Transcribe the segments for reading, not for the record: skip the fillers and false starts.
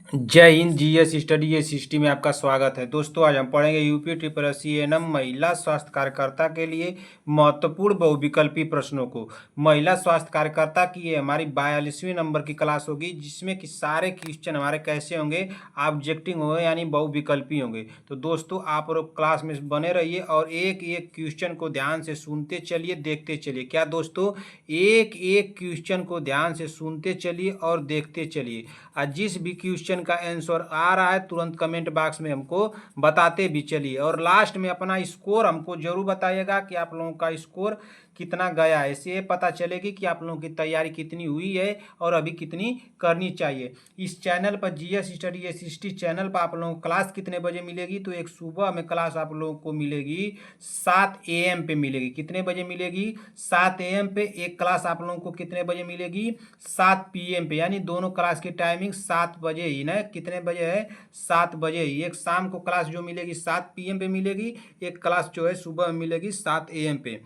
जय हिंद। GS study ये सिस्टम में आपका स्वागत है। दोस्तों आज हम पढ़ेंगे UP triple S C ANM महिला स्वास्थ्य कार्यकर्ता के लिए महत्वपूर्ण बहुविकल्पी प्रश्नों को। महिला स्वास्थ्य कार्यकर्ता की ये हमारी 42वीं नंबर की क्लास होगी, जिसमें कि सारे क्वेश्चन हमारे कैसे होंगे, ऑब्जेक्टिव होंगे यानी बहुविकल्पी होंगे। तो दोस्तों आप लोग क्लास में बने रहिए और एक एक क्वेश्चन को ध्यान से सुनते चलिए, देखते चलिए। क्या दोस्तों, एक एक क्वेश्चन को ध्यान से सुनते चलिए और देखते चलिए। आज जिस भी क्वेश्चन का आंसर आ रहा है तुरंत कमेंट बॉक्स में हमको बताते भी चलिए, और लास्ट में अपना स्कोर हमको जरूर बताइएगा कि आप लोगों का स्कोर कितना गया है। इससे पता चलेगी कि आप लोगों की तैयारी कितनी हुई है और अभी कितनी करनी चाहिए। इस चैनल पर जीएस स्टडी एसएसटी चैनल पर आप लोगों को क्लास कितने बजे मिलेगी, तो एक सुबह में क्लास आप लोगों को मिलेगी 7 AM पे मिलेगी। कितने बजे मिलेगी? 7 AM पे। एक क्लास आप लोगों को कितने बजे मिलेगी? 7 PM पे। यानी दोनों क्लास की टाइमिंग 7 बजे ही ना। कितने बजे है? 7 बजे ही। एक शाम को क्लास जो मिलेगी 7 PM पे मिलेगी, एक क्लास जो है सुबह में मिलेगी 7 AM पे।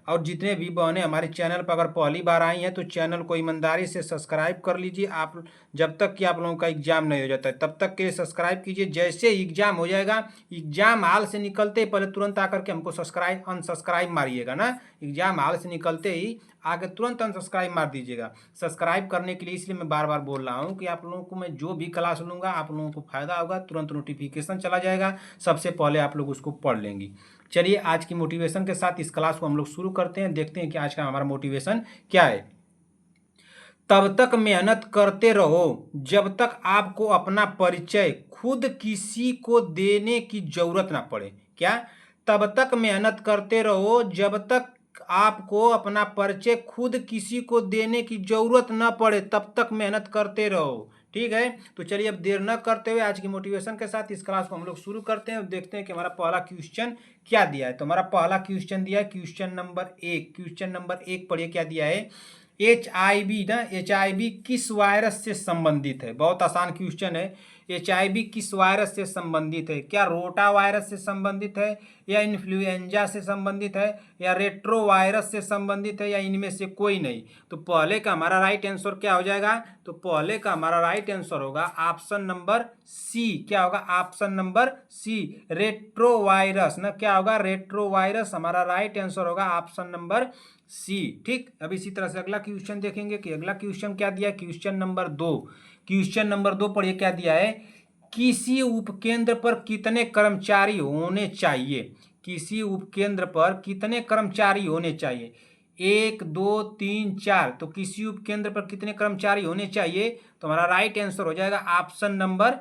और जितने भी बहनें हमारे चैनल पर अगर पहली बार आई हैं तो चैनल को ईमानदारी से सब्सक्राइब कर लीजिए। आप जब तक कि आप लोगों का एग्जाम नहीं हो जाता है तब तक के लिए सब्सक्राइब कीजिए। जैसे एग्जाम हो जाएगा, एग्जाम हाल से निकलते ही पहले तुरंत आकर के हमको सब्सक्राइब अनसब्सक्राइब मारिएगा ना। एग्जाम हाल से निकलते ही आके तुरंत अनसब्सक्राइब मार दीजिएगा। सब्सक्राइब करने के लिए इसलिए मैं बार बार बोल रहा हूँ कि आप लोगों को मैं जो भी क्लास लूँगा आप लोगों को फायदा होगा, तुरंत नोटिफिकेशन चला जाएगा, सबसे पहले आप लोग उसको पढ़ लेंगे। चलिए आज की मोटिवेशन के साथ इस क्लास को हम लोग शुरू करते हैं। देखते हैं कि आज का हमारा मोटिवेशन क्या है। तब तक मेहनत करते रहो जब तक आपको अपना परिचय खुद किसी को देने की जरूरत ना पड़े। क्या? तब तक मेहनत करते रहो जब तक आपको अपना परिचय खुद किसी को देने की जरूरत ना पड़े, तब तक मेहनत करते रहो। ठीक है, तो चलिए अब देर न करते हुए आज की मोटिवेशन के साथ इस क्लास को हम लोग शुरू करते हैं और देखते हैं कि हमारा पहला क्वेश्चन क्या दिया है। तो हमारा पहला क्वेश्चन दिया है क्वेश्चन नंबर 1। क्वेश्चन नंबर 1 पढ़िए क्या दिया है। HIV ना, HIV किस वायरस से संबंधित है? बहुत आसान क्वेश्चन है। HIV किस वायरस से संबंधित है? क्या रोटा वायरस से संबंधित है, या इन्फ्लुएंजा से संबंधित है, या रेट्रो वायरस से संबंधित है, या इनमें से कोई नहीं? तो पहले का हमारा राइट आंसर क्या हो जाएगा? तो पहले का हमारा राइट आंसर होगा ऑप्शन नंबर सी। क्या होगा? Option number C, retrovirus ना। क्या होगा? रेट्रो वायरस हमारा राइट आंसर होगा ऑप्शन नंबर सी। ठीक, अब इसी तरह से अगला क्वेश्चन देखेंगे कि अगला क्वेश्चन क्या दिया है। Question number 2। क्वेश्चन नंबर 2 पढ़िए क्या दिया है। किसी उपकेंद्र पर कितने कर्मचारी होने चाहिए? किसी उपकेंद्र पर कितने कर्मचारी होने चाहिए? 1 2 3 4। तो किसी उपकेंद्र पर कितने कर्मचारी होने चाहिए? तो हमारा राइट आंसर हो जाएगा ऑप्शन नंबर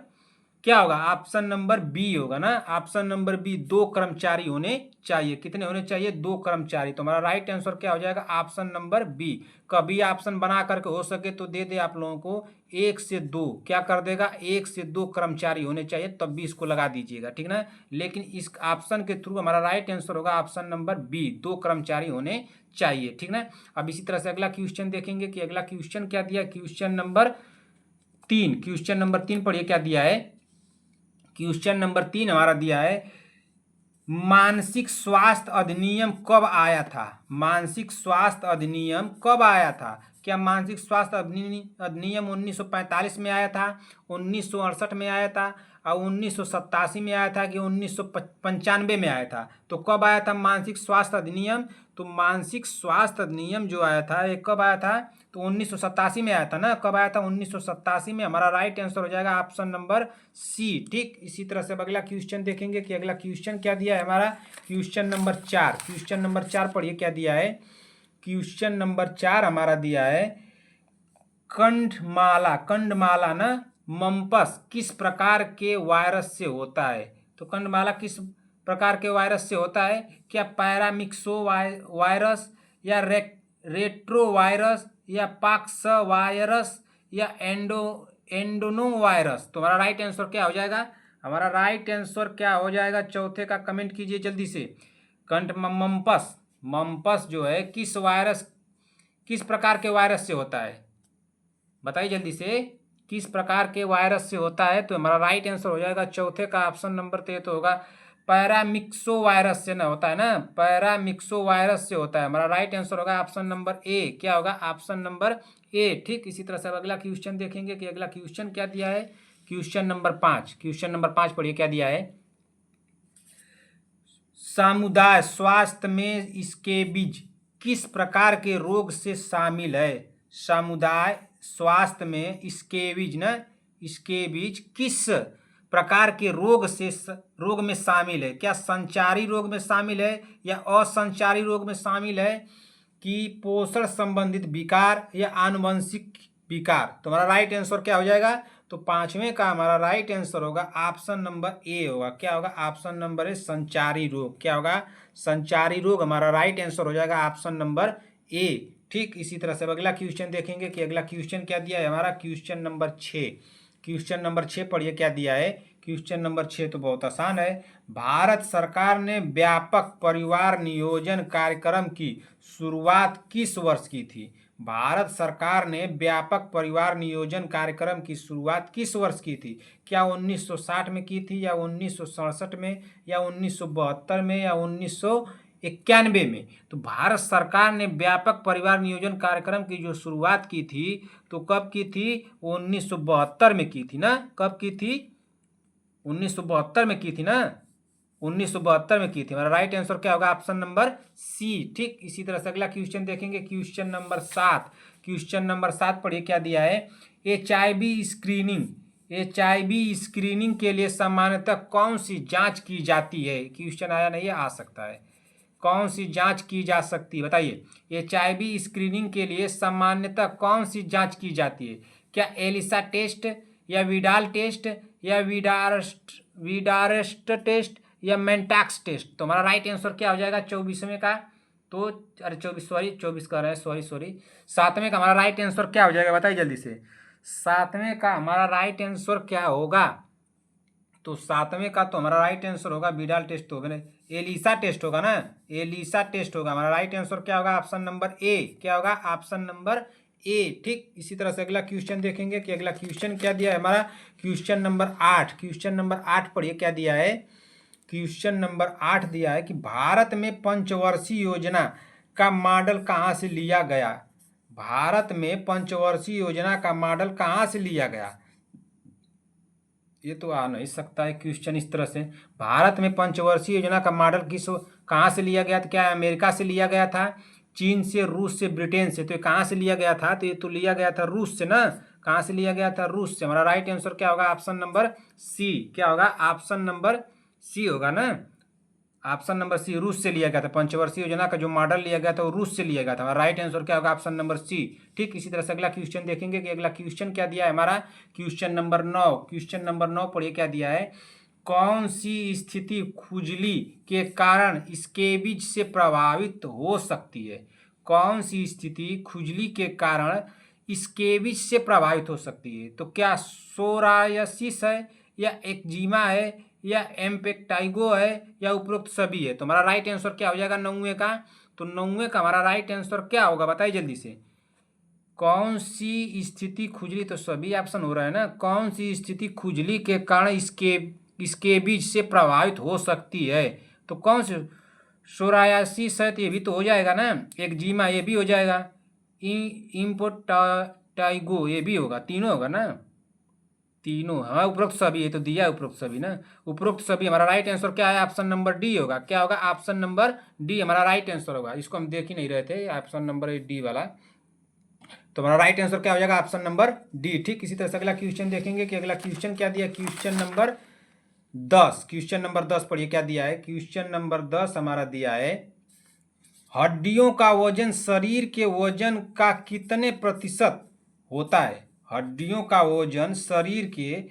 क्या होगा? ऑप्शन नंबर बी होगा ना। ऑप्शन नंबर बी, 2 कर्मचारी होने चाहिए। कितने होने चाहिए? 2 कर्मचारी। तो हमारा राइट आंसर क्या हो जाएगा? Option number B. कभी ऑप्शन बना करके हो सके तो दे दे आप लोगों को 1 से 2। क्या कर देगा? 1 से 2 कर्मचारी होने चाहिए, तब भी इसको लगा दीजिएगा। ठीक ना, लेकिन इस ऑप्शन के थ्रू हमारा राइट आंसर होगा ऑप्शन नंबर बी, 2 कर्मचारी होने चाहिए। ठीक ना, अब इसी तरह से अगला क्वेश्चन देखेंगे कि अगला क्वेश्चन क्या दिया। Question number 3। क्वेश्चन नंबर 3 पढ़िए क्या दिया है। क्वेश्चन नंबर 3 हमारा दिया है मानसिक स्वास्थ्य अधिनियम कब आया था? मानसिक स्वास्थ्य अधिनियम कब आया था? क्या मानसिक स्वास्थ्य अधिनियम 1945 में आया था, 1968 में आया था, और 1987 में आया था, कि 1995 में आया था? तो कब आया था मानसिक स्वास्थ्य अधिनियम? तो मानसिक स्वास्थ्य अधिनियम जो आया था ये कब आया था? तो 1987 में आया था ना। कब आया था? 1987 में। हमारा राइट आंसर हो जाएगा ऑप्शन नंबर सी। ठीक, इसी तरह से अगला क्वेश्चन देखेंगे कि अगला क्वेश्चन क्या दिया है हमारा। Question number 4। क्वेश्चन नंबर 4 पढ़िए क्या दिया है। क्वेश्चन नंबर 4 हमारा दिया है कंठमाला। कंठमाला ना मम्पस किस प्रकार के वायरस से होता है? तो कंठमाला किस प्रकार के वायरस से होता है? क्या पैरामिक्सो वायरस, या रेट्रो वायरस, या पाक्स वायरस, या एंडोनो वायरस? तो हमारा राइट आंसर क्या हो जाएगा? हमारा राइट आंसर क्या हो जाएगा? चौथे का कमेंट कीजिए जल्दी से। कंठ मम्पस, मम्पस जो है किस प्रकार के वायरस से होता है? बताइए जल्दी से, किस प्रकार के वायरस से होता है? तो हमारा राइट आंसर हो जाएगा चौथे का ऑप्शन नंबर तो होगा पैरामिक्सो वायरस से ना होता है ना। पैरामिक्सो वायरस से होता है। हमारा राइट आंसर होगा ऑप्शन नंबर ए। क्या होगा? Option number A. ठीक, इसी तरह से अगला क्वेश्चन देखेंगे कि अगला क्वेश्चन क्या दिया है। क्वेश्चन नंबर 5 पढ़िए क्या दिया है। समुदाय स्वास्थ्य में स्कैबिज किस प्रकार के रोग से शामिल है। समुदाय स्वास्थ्य में स्कैबिज किस प्रकार के रोग में शामिल है। क्या संचारी रोग में शामिल है या असंचारी रोग में शामिल है कि पोषण संबंधित विकार या आनुवंशिक विकार। तो हमारा राइट आंसर क्या हो जाएगा। तो 5वें का हमारा राइट आंसर होगा ऑप्शन नंबर ए होगा। क्या होगा। ऑप्शन नंबर ए संचारी रोग। क्या होगा। संचारी रोग हमारा राइट आंसर हो जाएगा ऑप्शन नंबर ए। ठीक इसी तरह से अगला क्वेश्चन देखेंगे कि अगला क्वेश्चन क्या दिया है हमारा। क्वेश्चन नंबर 6 पढ़िए क्या दिया है। क्वेश्चन नंबर 6 तो बहुत आसान है। भारत सरकार ने व्यापक परिवार नियोजन कार्यक्रम की शुरुआत किस वर्ष की थी। भारत सरकार ने व्यापक परिवार नियोजन कार्यक्रम की शुरुआत किस वर्ष की थी। क्या 1960 में की थी या 1967 में या 1972 में या 1991 में। तो भारत सरकार ने व्यापक परिवार नियोजन कार्यक्रम की जो शुरुआत की थी तो कब की थी। 1972 में की थी ना। कब की थी। 1972 में की थी ना। 1972 में की थी। हमारा राइट आंसर क्या होगा। Option number C. ठीक इसी तरह से अगला क्वेश्चन देखेंगे। क्वेश्चन नंबर 7 पढ़िए क्या दिया है। HIV स्क्रीनिंग के लिए सामान्यतः कौन सी जांच की जाती है। क्वेश्चन आया नहीं है, आ सकता है। कौन सी जांच की जा सकती है बताइए। HIV स्क्रीनिंग के लिए सामान्यतः कौन सी जांच की जाती है। क्या एलिसा टेस्ट या विडाल टेस्ट या विडारेस्ट टेस्ट या मेंटाक्स टेस्ट। तो हमारा राइट आंसर क्या हो जाएगा 24वें का। तो अरे 24 का रहा है, सॉरी 7वें का हमारा राइट आंसर क्या हो जाएगा बताइए जल्दी से। 7वें का हमारा राइट आंसर क्या होगा। तो 7वें का तो हमारा राइट आंसर होगा विडाल टेस्ट होगा ना। एलिसा टेस्ट होगा ना। एलिसा टेस्ट होगा। हमारा राइट आंसर क्या होगा ऑप्शन नंबर ए। क्या होगा ऑप्शन नंबर ए। ठीक इसी तरह से अगला क्वेश्चन देखेंगे कि अगला क्वेश्चन क्या दिया है हमारा। क्वेश्चन नंबर 8 पढ़िए क्या दिया है। क्वेश्चन नंबर 8 दिया है कि भारत में पंचवर्षीय योजना का मॉडल कहाँ से लिया गया। भारत में पंचवर्षीय योजना का मॉडल कहाँ से लिया गया। ये तो आ नहीं सकता है क्वेश्चन इस तरह से। भारत में पंचवर्षीय योजना का मॉडल कहाँ से लिया गया था। क्या अमेरिका से लिया गया था, चीन से, रूस से, ब्रिटेन से। तो ये कहाँ से लिया गया था। तो ये तो लिया गया था रूस से ना। कहाँ से लिया गया था रूस से। हमारा राइट आंसर क्या होगा ऑप्शन नंबर सी। क्या होगा ऑप्शन नंबर सी होगा ना। ऑप्शन नंबर सी रूस से लिया गया था। पंचवर्षीय योजना का जो मॉडल लिया गया था वो रूस से लिया गया था। हमारा राइट आंसर क्या होगा ऑप्शन नंबर सी। ठीक इसी तरह से अगला क्वेश्चन देखेंगे कि अगला क्वेश्चन क्या दिया है हमारा। क्वेश्चन नंबर 9 पढ़िए क्या दिया है। कौन सी स्थिति खुजली के कारण स्कैबिज से प्रभावित हो सकती है। कौन सी स्थिति खुजली के कारण स्कैबिज से प्रभावित हो सकती है। तो क्या सोरायसिस है या एक्जिमा है या एम्पेक्टाइगो है या उपरोक्त सभी है। तो हमारा राइट आंसर क्या हो जाएगा 9वें का। तो 9वें का हमारा राइट आंसर क्या होगा बताइए जल्दी से। कौन सी स्थिति खुजली, तो सभी ऑप्शन हो रहा है ना। कौन सी स्थिति खुजली के कारण स्कैबिज से प्रभावित हो सकती है। तो कौन सी सोरायसिस है तो ये भी तो हो जाएगा ना। एक्जिमा ये भी हो जाएगा। इम्पोटाइगो ये भी होगा। तीनों होगा ना। तीनों हाँ उपरोक्त सभी। ये तो दिया है उपरोक्त सभी ना। उपरोक्त सभी हमारा राइट आंसर क्या है ऑप्शन नंबर डी होगा। क्या होगा ऑप्शन नंबर डी हमारा राइट आंसर होगा। इसको हम देख ही नहीं रहे थे ऑप्शन नंबर डी वाला। तो हमारा राइट आंसर क्या हो जाएगा ऑप्शन नंबर डी। ठीक इसी तरह से अगला क्वेश्चन देखेंगे कि अगला क्वेश्चन क्या दिया। क्वेश्चन नंबर 10 पढ़िए क्या दिया है। क्वेश्चन नंबर 10 हमारा दिया है हड्डियों का वजन शरीर के वजन का कितने प्रतिशत होता है। हड्डियों का वजन शरीर के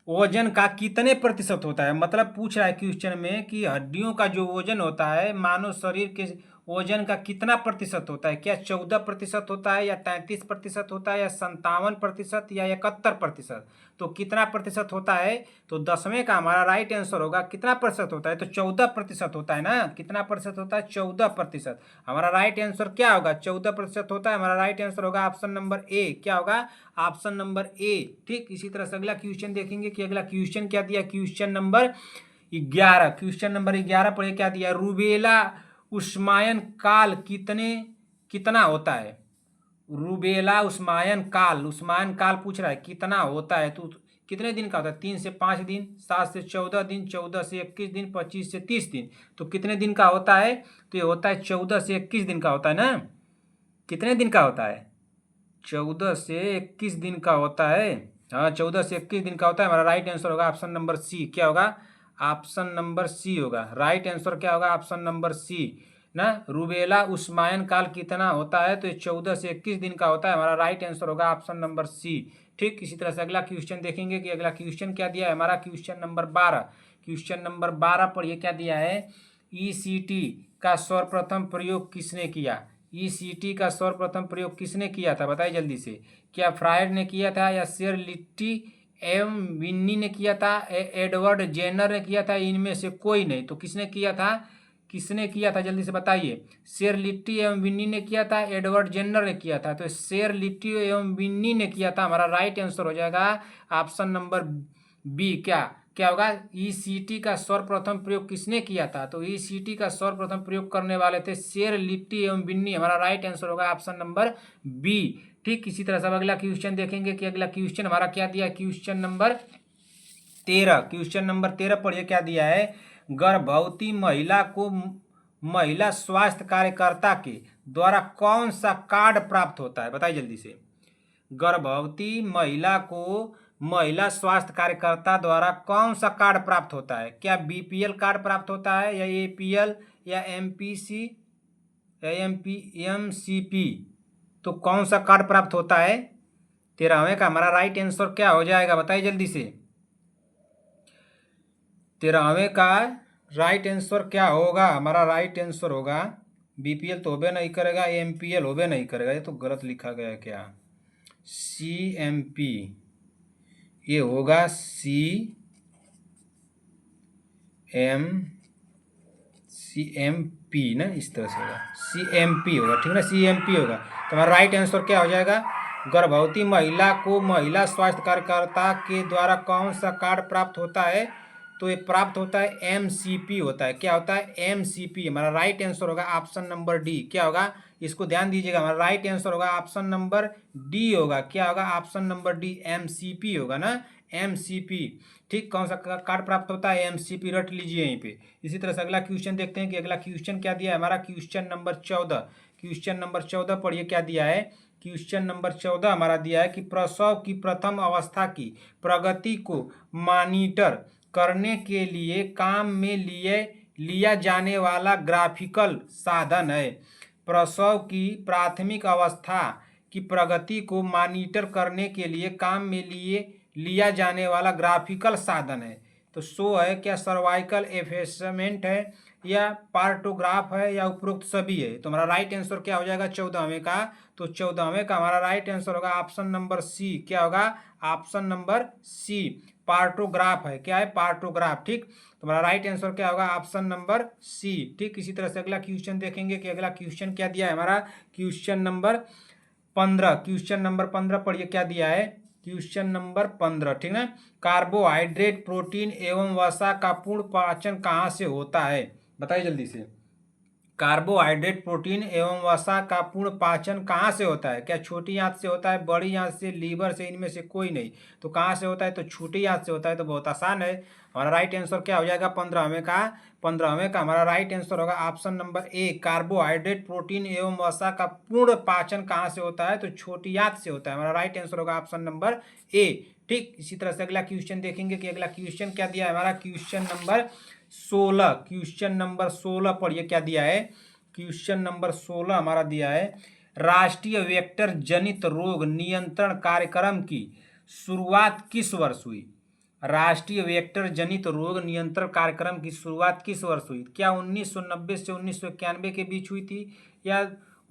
वजन का कितने प्रतिशत होता है। मतलब पूछ रहा है क्वेश्चन में कि हड्डियों का जो वजन होता है मानव शरीर के वजन का कितना प्रतिशत होता है। क्या 14% होता है या 33% होता है या 57% या 71%। तो कितना प्रतिशत होता है। तो 10वें का हमारा राइट आंसर होगा कितना प्रतिशत होता है। तो 14% होता है ना। कितना प्रतिशत होता है 14%। हमारा राइट आंसर क्या होगा 14% होता है। हमारा राइट आंसर होगा ऑप्शन नंबर ए। क्या होगा ऑप्शन नंबर ए। ठीक इसी तरह से अगला क्वेश्चन देखेंगे कि अगला क्वेश्चन क्या दिया। क्वेश्चन नंबर 11 पर क्या दिया। रूबेला उस्मायन काल कितना होता है। रूबेला उस्मायन काल पूछ रहा है कितना होता है। तो कितने दिन का होता है? 3 से 5 दिन, 7 से 14 दिन, 14 से 21 दिन, 25 से 30 दिन। तो कितने दिन का होता है? तो ये होता है 14 से 21 दिन का होता है ना। कितने दिन का होता है? 14 से 21 दिन का होता है। हाँ, 14 से 21 दिन का होता है। हमारा राइट आंसर होगा ऑप्शन नंबर सी। क्या होगा? ऑप्शन नंबर सी होगा। राइट आंसर क्या होगा? ऑप्शन नंबर सी ना। रूबेला उस्मायन काल कितना होता है? तो ये 14 से 21 दिन का होता है। हमारा राइट आंसर होगा ऑप्शन नंबर सी। ठीक, इसी तरह से अगला क्वेश्चन देखेंगे कि अगला क्वेश्चन क्या दिया है हमारा। Question number 12। क्वेश्चन नंबर 12 पर ये क्या दिया है? ईसीटी का सर्वप्रथम प्रयोग किसने किया? ईसीटी का सर्वप्रथम प्रयोग किसने किया था? बताइए जल्दी से। क्या फ्रायड ने किया था, या सर लिट्टी एवं विन्नी ने किया था, एडवर्ड जेनर ने किया था? इनमें से कोई नहीं। तो किसने किया था? किसने किया था? जल्दी से बताइए। शेर लिट्टी एवं विन्नी ने किया था, एडवर्ड जेनर ने किया था? तो शेर लिट्टी एवं विन्नी ने किया था। हमारा राइट आंसर हो जाएगा ऑप्शन नंबर बी। क्या क्या होगा? ईसीटी का सर्वप्रथम प्रयोग किसने किया था? तो ईसीटी का सर्वप्रथम प्रयोग करने वाले थे शेर लिट्टी एवं विन्नी। हमारा राइट आंसर होगा ऑप्शन नंबर बी। ठीक, इसी तरह से अगला क्वेश्चन देखेंगे कि अगला क्वेश्चन हमारा क्या दिया। Question number 13। क्वेश्चन नंबर 13 पर यह क्या दिया है? गर्भवती महिला को महिला स्वास्थ्य कार्यकर्ता के द्वारा कौन सा कार्ड प्राप्त होता है? बताइए जल्दी से। गर्भवती महिला को महिला स्वास्थ्य कार्यकर्ता द्वारा कौन सा कार्ड प्राप्त होता है? क्या बीपीएल कार्ड प्राप्त होता है, या एपीएल, या एमपीसी, या एमसीपी? तो कौन सा कार्ड प्राप्त होता है? 13वें का हमारा राइट आंसर क्या हो जाएगा? बताइए जल्दी से। 13वें का राइट आंसर क्या होगा? हमारा राइट आंसर होगा, बीपीएल तो होबे नहीं करेगा, एमपीएल होबे नहीं करेगा। ये तो गलत लिखा गया है। क्या? सीएमपी। ये होगा सीएमपी ना, इस तरह से होगा। सीएमपी होगा, ठीक ना, सीएमपी होगा। तो हमारा राइट आंसर क्या हो जाएगा? गर्भवती महिला को महिला स्वास्थ्य कार्यकर्ता के द्वारा कौन सा कार्ड प्राप्त होता है? तो ये प्राप्त होता है एमसीपी होता है। क्या होता है? एमसीपी। हमारा राइट आंसर होगा ऑप्शन नंबर डी। क्या होगा? इसको ध्यान दीजिएगा। हमारा राइट आंसर होगा ऑप्शन नंबर डी होगा। क्या होगा? ऑप्शन नंबर डी, एमसीपी होगा ना, एमसीपी। ठीक, कौन सा कार्ड प्राप्त होता है? एमसीपी। रट लीजिए यहीं पे। इसी तरह से अगला क्वेश्चन देखते हैं कि अगला क्वेश्चन क्या दिया है हमारा। Question number 14। क्वेश्चन नंबर 14 पढ़िए क्या दिया है। क्वेश्चन नंबर 14 हमारा दिया है कि प्रसव की प्रथम अवस्था की प्रगति को मॉनिटर करने के लिए काम में लिया जाने वाला ग्राफिकल साधन है। प्रसव की प्राथमिक अवस्था की प्रगति को मॉनिटर करने के लिए काम में लिया जाने वाला ग्राफिकल साधन है। तो शो है, क्या सर्वाइकल एसेसमेंट है, या पार्टोग्राफ है, या उपरोक्त सभी है? तो हमारा राइट आंसर क्या हो जाएगा 14वें का? तो 14वें का हमारा राइट आंसर होगा ऑप्शन नंबर सी। क्या होगा? ऑप्शन नंबर सी, पार्टोग्राफ है। क्या है? पार्टोग्राफ। ठीक, तो हमारा राइट आंसर क्या होगा? Option number C. ठीक, इसी तरह से अगला क्वेश्चन देखेंगे कि अगला क्वेश्चन क्या दिया है हमारा। Question number 15। क्वेश्चन नंबर 15 पढ़िए क्या दिया है। क्वेश्चन नंबर 15, ठीक ना। कार्बोहाइड्रेट, प्रोटीन एवं वसा का पूर्ण पाचन कहाँ से होता है? बताइए जल्दी से। कार्बोहाइड्रेट, प्रोटीन एवं वसा का पूर्ण पाचन कहाँ से होता है? क्या छोटी आंत से होता है, बड़ी आंत से, लीवर से? इनमें से कोई नहीं। तो कहाँ से होता है? तो छोटी आंत से होता है। तो बहुत आसान है। हमारा राइट आंसर क्या हो जाएगा 15वें का? 15वें का हमारा राइट आंसर होगा option number A, carbohydrate, protein एवं वसा का पूर्ण पाचन कहाँ से होता है? तो छोटी आंत से होता है। हमारा राइट आंसर होगा ऑप्शन नंबर ए। ठीक, इसी तरह से अगला क्वेश्चन देखेंगे कि अगला क्वेश्चन क्या दिया है हमारा। Question number 16। क्वेश्चन नंबर 16 पढ़िए क्या दिया है। क्वेश्चन नंबर 16 हमारा दिया है, राष्ट्रीय वेक्टर जनित रोग नियंत्रण कार्यक्रम की शुरुआत किस वर्ष हुई? राष्ट्रीय वेक्टर जनित रोग नियंत्रण कार्यक्रम की शुरुआत किस वर्ष हुई? क्या 1990 से 1991 के बीच हुई थी, या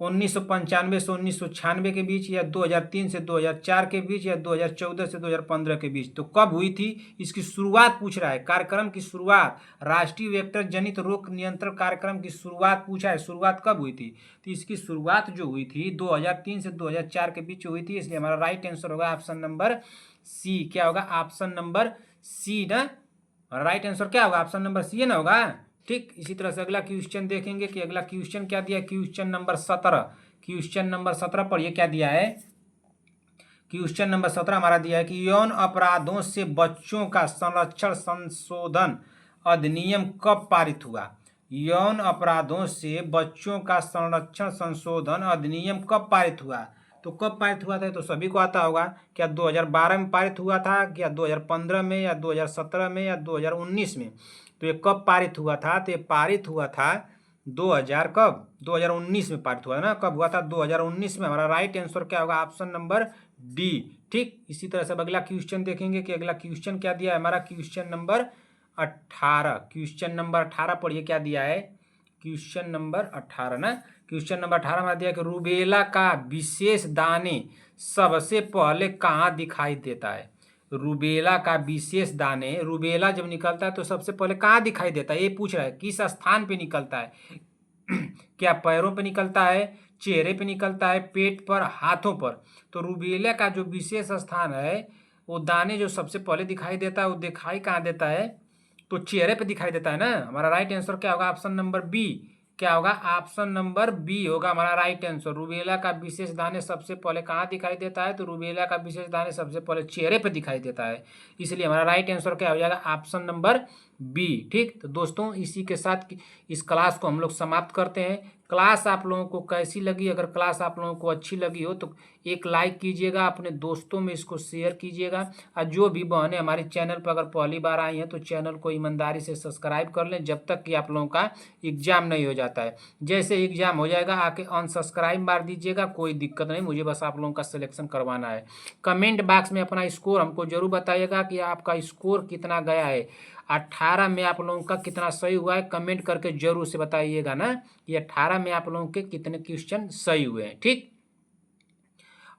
1995 से 1996 के बीच, या 2003 से 2004 के बीच, या 2014 से 2015 के बीच? तो कब हुई थी? इसकी शुरुआत पूछ रहा है, कार्यक्रम की शुरुआत। राष्ट्रीय वेक्टर जनित रोग नियंत्रण कार्यक्रम की शुरुआत पूछा है, शुरुआत कब हुई थी? तो इसकी शुरुआत जो हुई थी 2003 से 2004 के बीच हुई थी। इसलिए हमारा राइट आंसर होगा ऑप्शन नंबर सी। क्या होगा? ऑप्शन नंबर सी ना। राइट आंसर क्या होगा? ऑप्शन नंबर सी है ना होगा। ठीक, इसी तरह से अगला क्वेश्चन देखेंगे कि अगला क्वेश्चन क्या दिया। Question number 17। क्वेश्चन नंबर 17 पढ़िए क्या दिया है। क्वेश्चन नंबर 17 हमारा दिया है कि यौन अपराधों से बच्चों का संरक्षण संशोधन अधिनियम कब पारित हुआ। यौन अपराधों से बच्चों का संरक्षण संशोधन अधिनियम कब पारित हुआ। तो कब पारित हुआ था तो सभी को आता होगा। क्या 2012 में पारित हुआ था, क्या 2015 में, या 2017 में, या 2019 में। तो ये कब पारित हुआ था, तो ये पारित हुआ था 2019 में पारित हुआ ना। कब हुआ था, 2019 में। हमारा राइट आंसर क्या होगा, ऑप्शन नंबर डी। ठीक, इसी तरह से अब अगला क्वेश्चन देखेंगे कि अगला क्वेश्चन क्या दिया है हमारा। क्वेश्चन नंबर 18, क्वेश्चन नंबर 18 पढ़िए क्या दिया है। क्वेश्चन नंबर 18 ना, क्वेश्चन नंबर 18 में दिया कि रूबेला का विशेष दाने सबसे पहले कहाँ दिखाई देता है। रूबेला का विशेष दाने, रूबेला जब निकलता है तो सबसे पहले कहाँ दिखाई देता है, ये पूछ रहा है किस स्थान पे निकलता है। क्या पैरों पे निकलता है, चेहरे पे निकलता है, पेट पर, हाथों पर। तो रूबेला का जो विशेष स्थान है, वो दाने जो सबसे पहले दिखाई देता है, वो दिखाई कहाँ देता है, तो चेहरे पे दिखाई देता है ना। हमारा राइट आंसर क्या होगा, ऑप्शन नंबर बी। क्या होगा, ऑप्शन नंबर बी होगा हमारा राइट आंसर। रूबेला का विशेष दाने सबसे पहले कहाँ दिखाई देता है, तो रूबेला का विशेष दाने सबसे पहले चेहरे पे दिखाई देता है। इसलिए हमारा राइट आंसर क्या हो जाएगा, ऑप्शन नंबर बी। ठीक, तो दोस्तों इसी के साथ इस क्लास को हम लोग समाप्त करते हैं। क्लास आप लोगों को कैसी लगी, अगर क्लास आप लोगों को अच्छी लगी हो तो एक लाइक कीजिएगा, अपने दोस्तों में इसको शेयर कीजिएगा। और जो भी बहनें हमारे चैनल पर अगर पहली बार आई हैं तो चैनल को ईमानदारी से सब्सक्राइब कर लें, जब तक कि आप लोगों का एग्जाम नहीं हो जाता है। जैसे एग्जाम हो जाएगा आके अनसब्सक्राइब मार दीजिएगा, कोई दिक्कत नहीं, मुझे बस आप लोगों का सिलेक्शन करवाना है। कमेंट बॉक्स में अपना स्कोर हमको जरूर बताइएगा कि आपका स्कोर कितना गया है। 18 में आप लोगों का कितना सही हुआ है, कमेंट करके जरूर से बताइएगा ना कि 18 में आप लोगों के कितने क्वेश्चन सही हुए हैं। ठीक,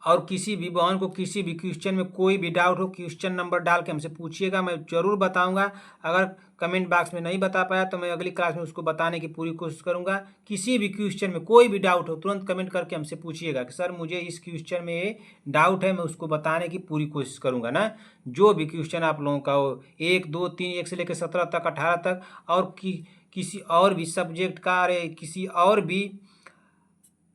और किसी भी बहन को किसी भी क्वेश्चन में कोई भी डाउट हो, क्वेश्चन नंबर डाल के हमसे पूछिएगा, मैं जरूर बताऊंगा। अगर कमेंट बॉक्स में नहीं बता पाया तो मैं अगली क्लास में उसको बताने की पूरी कोशिश करूंगा। किसी भी क्वेश्चन में कोई भी डाउट हो तुरंत कमेंट करके हमसे पूछिएगा कि सर मुझे इस क्वेश्चन में ये डाउट है, मैं उसको बताने की पूरी कोशिश करूंगा ना। जो भी क्वेश्चन आप लोगों का हो, 1 2 3 1 से लेकर 17 तक, 18 तक, और किसी और भी सब्जेक्ट का, अरे किसी और भी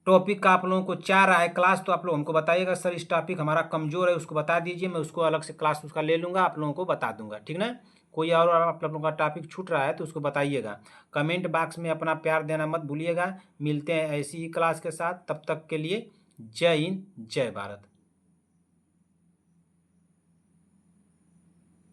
टॉपिक का आप लोगों को चाह रहा है क्लास, तो आप लोग हमको बताइएगा सर इस टॉपिक हमारा कमजोर है, उसको बता दीजिए, मैं उसको अलग से क्लास उसका ले लूँगा, आप लोगों को बता दूंगा। ठीक ना, कोई और आप लोगों का टॉपिक छूट रहा है तो उसको बताइएगा। कमेंट बॉक्स में अपना प्यार देना मत भूलिएगा। मिलते हैं ऐसी ही क्लास के साथ, तब तक के लिए जय हिंद, जय भारत।